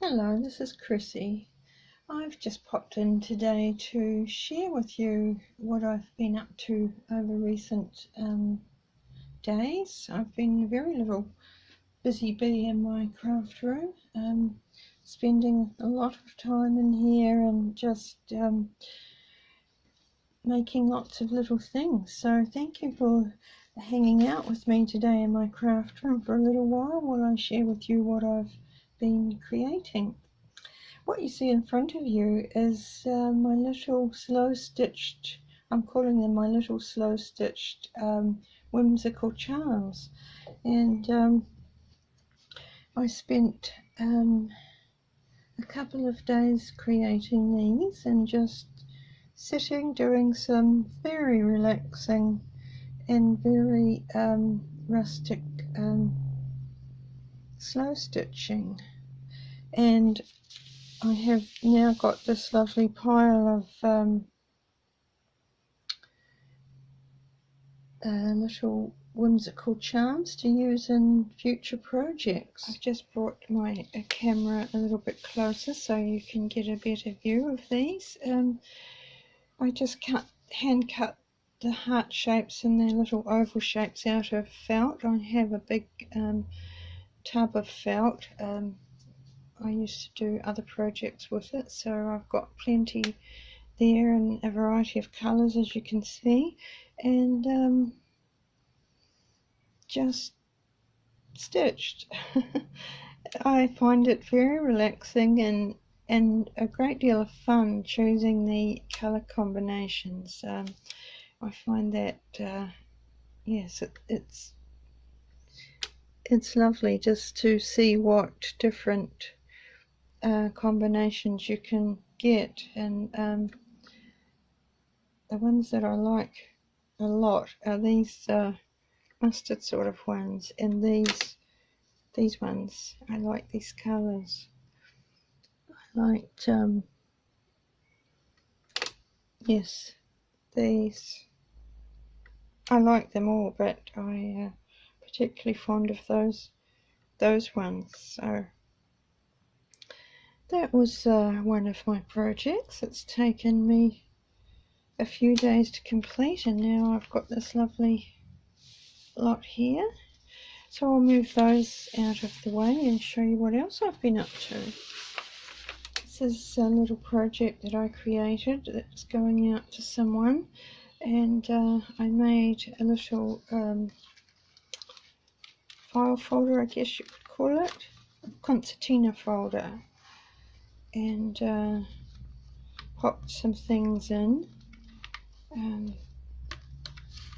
Hello, this is Chrissy. I've just popped in today to share with you what I've been up to over recent days. I've been a very little busy bee in my craft room, spending a lot of time in here and just making lots of little things. So thank you for hanging out with me today in my craft room for a little while I share with you what I've been creating. What you see in front of you is my little slow stitched, I'm calling them my little slow stitched whimsical charms. And I spent a couple of days creating these and just sitting doing some very relaxing and very rustic slow stitching. And I have now got this lovely pile of little whimsical charms to use in future projects. I've just brought my camera a little bit closer so you can get a better view of these. I just hand cut the heart shapes and their little oval shapes out of felt. I have a big tub of felt. I used to do other projects with it, so I've got plenty there in a variety of colours, as you can see, and just stitched. I find it very relaxing and a great deal of fun choosing the colour combinations. I find that yes, it's lovely just to see what different combinations you can get, and the ones that I like a lot are these mustard sort of ones, and these ones. I like these colours. I liked yes, these. I like them all, but I particularly fond of those ones. So that was one of my projects. It's taken me a few days to complete, and now I've got this lovely lot here. So I'll move those out of the way and show you what else I've been up to. This is a little project that I created that's going out to someone, and I made a little file folder, I guess you could call it, a concertina folder, and popped some things in.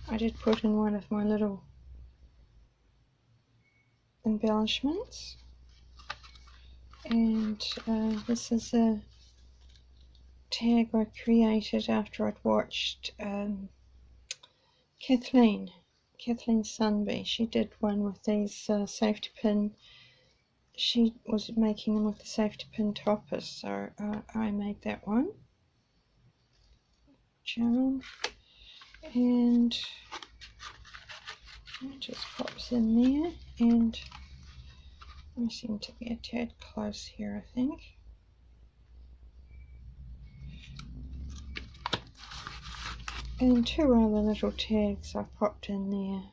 I did put in one of my little embellishments, and this is a tag I created after I'd watched Kathleen Sunby. She did one with these safety pin. She was making them with the safety pin toppers, so I made that one charm, and it just pops in there, and I seem to be a tad close here, I think. And two other little tags I popped in there.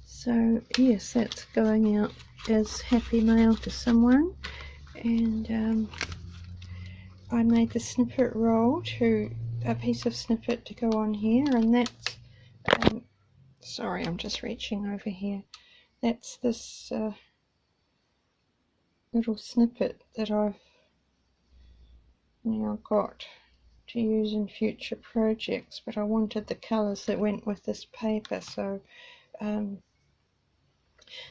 So yes, that's going out as happy mail to someone. And I made the snippet roll, to a piece of snippet to go on here, and that's sorry, I'm just reaching over here. That's this little snippet that I've now got to use in future projects, but I wanted the colours that went with this paper, so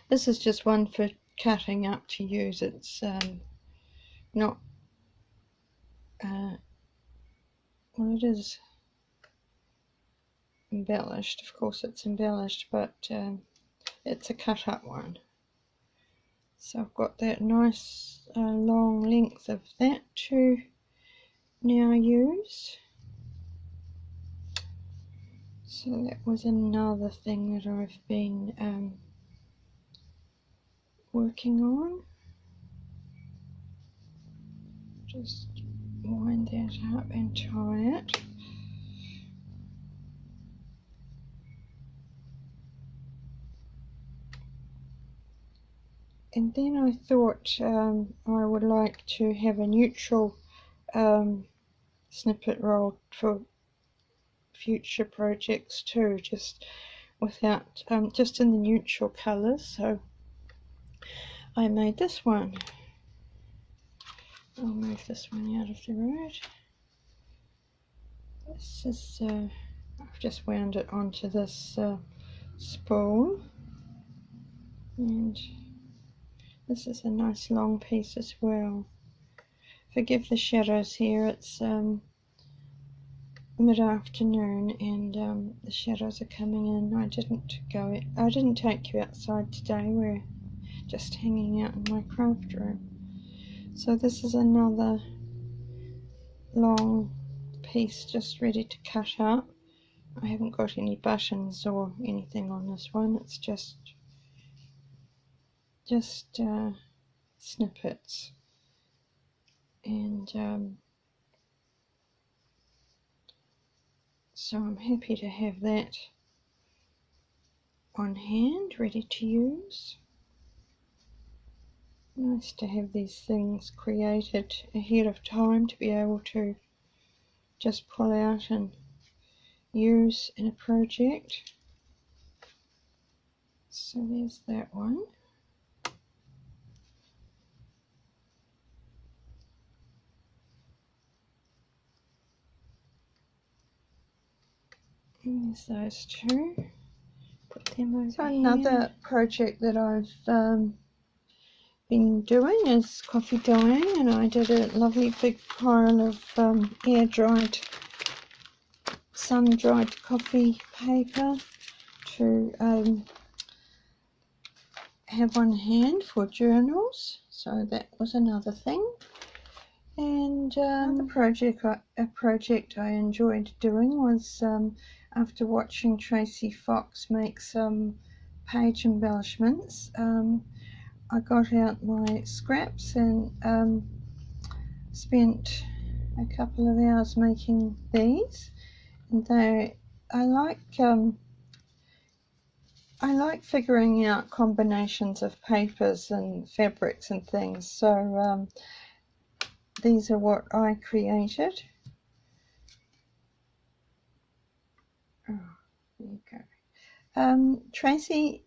this is just one for cutting up to use. It's not well, it is embellished, of course it's embellished, but it's a cut up one. So I've got that nice long length of that to now use. So that was another thing that I've been working on. just wind that up and tie it. And then I thought I would like to have a neutral snippet roll for future projects too, just without just in the neutral colours. So I made this one. I'll move this one out of the road. This is I've just wound it onto this spool, and this is a nice long piece as well. Forgive the shadows here, it's mid-afternoon and the shadows are coming in. I didn't take you outside today, we're just hanging out in my craft room. So this is another long piece just ready to cut up. I haven't got any buttons or anything on this one, it's just snippets, and so I'm happy to have that on hand ready to use. Nice to have these things created ahead of time to be able to just pull out and use in a project. So there's that one. And there's those two. Put them over here. Another project that I've been doing is coffee dyeing, and I did a lovely big pile of air dried, sun dried coffee paper to have on hand for journals. So that was another thing. And another project I enjoyed doing was after watching Tracy Fox make some page embellishments, I got out my scraps and spent a couple of hours making these. And I like figuring out combinations of papers and fabrics and things. So these are what I created. Oh, there you go. Tracy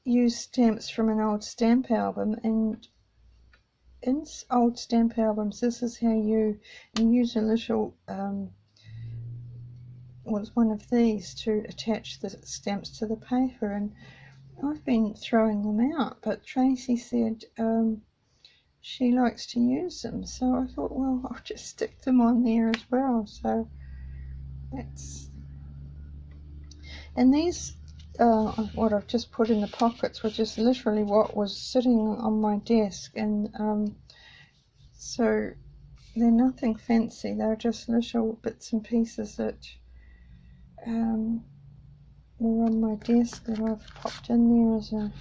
used stamps from an old stamp album, and in old stamp albums this is how you use a little was one of these to attach the stamps to the paper, and I've been throwing them out, but Tracy said she likes to use them, so I thought, well, I'll just stick them on there as well. So that's, and these what I've just put in the pockets were just literally what was sitting on my desk, and so they're nothing fancy, they're just little bits and pieces that were on my desk that I've popped in there as a,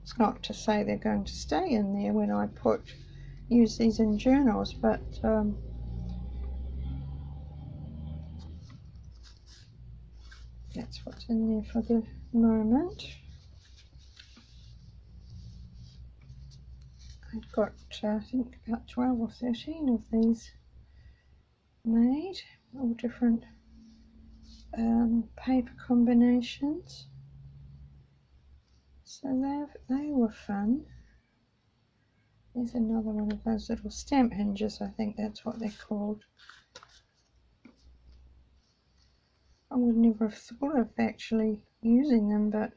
it's not to say they're going to stay in there when I use these in journals, but that's what's in there for the moment. I've got I think about 12 or 13 of these made, all different paper combinations, so they were fun. There's another one of those little stamp hinges, I think that's what they're called. I would never have thought of actually using them, but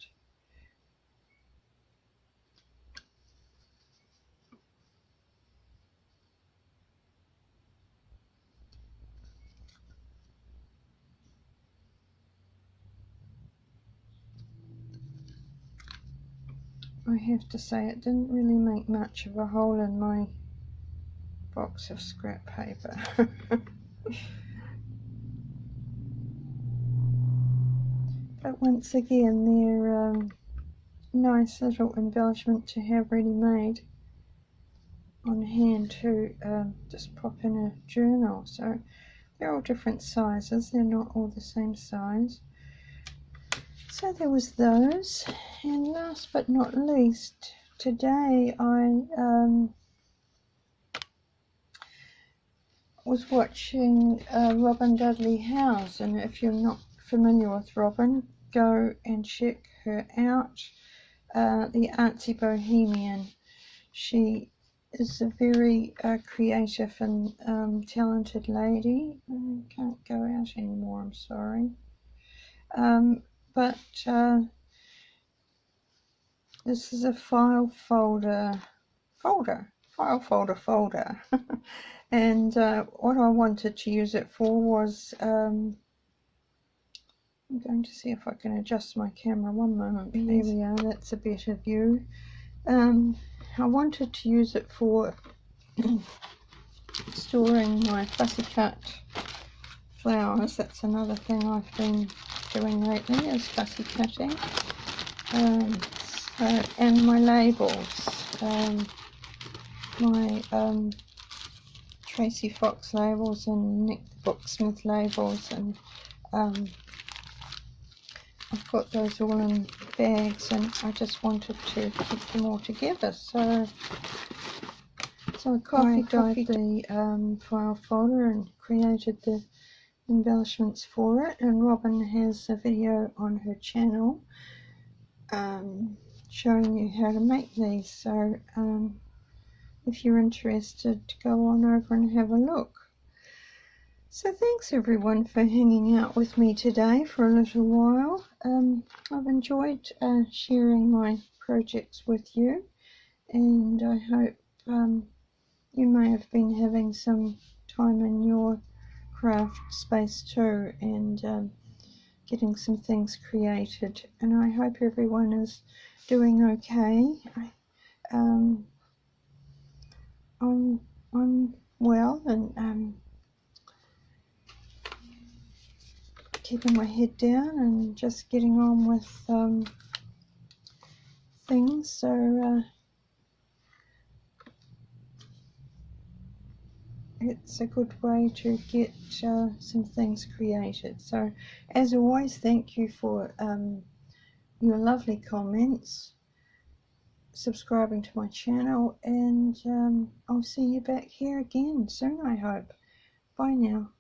I have to say it didn't really make much of a hole in my box of scrap paper. But once again, they're nice little embellishment to have ready made. on hand to just pop in a journal. So they're all different sizes, they're not all the same size. So there was those, and last but not least, today I was watching Robin Dudley Howes, and if you're not familiar with Robin, go and check her out. The Artsy Bohemian. She is a very creative and talented lady. I can't go out anymore, I'm sorry. But this is a file folder. And what I wanted to use it for was, I'm going to see if I can adjust my camera. One moment, please. There we are, that's a better view. I wanted to use it for storing my fussy cut flowers. That's another thing I've been doing lately, is fussy cutting. And my labels, my Tracy Fox labels and Nick Booksmith labels, and I've got those all in bags, and I just wanted to keep them all together. So I copied the file folder and created the embellishments for it, and Robin has a video on her channel showing you how to make these. So if you're interested, go on over and have a look. So thanks everyone for hanging out with me today for a little while. I've enjoyed sharing my projects with you, and I hope you may have been having some time in your craft space too, and getting some things created. And I hope everyone is doing okay. I'm well, and keeping my head down and just getting on with things. So it's a good way to get some things created. So as always, thank you for your lovely comments, subscribing to my channel, and I'll see you back here again soon, I hope. Bye now.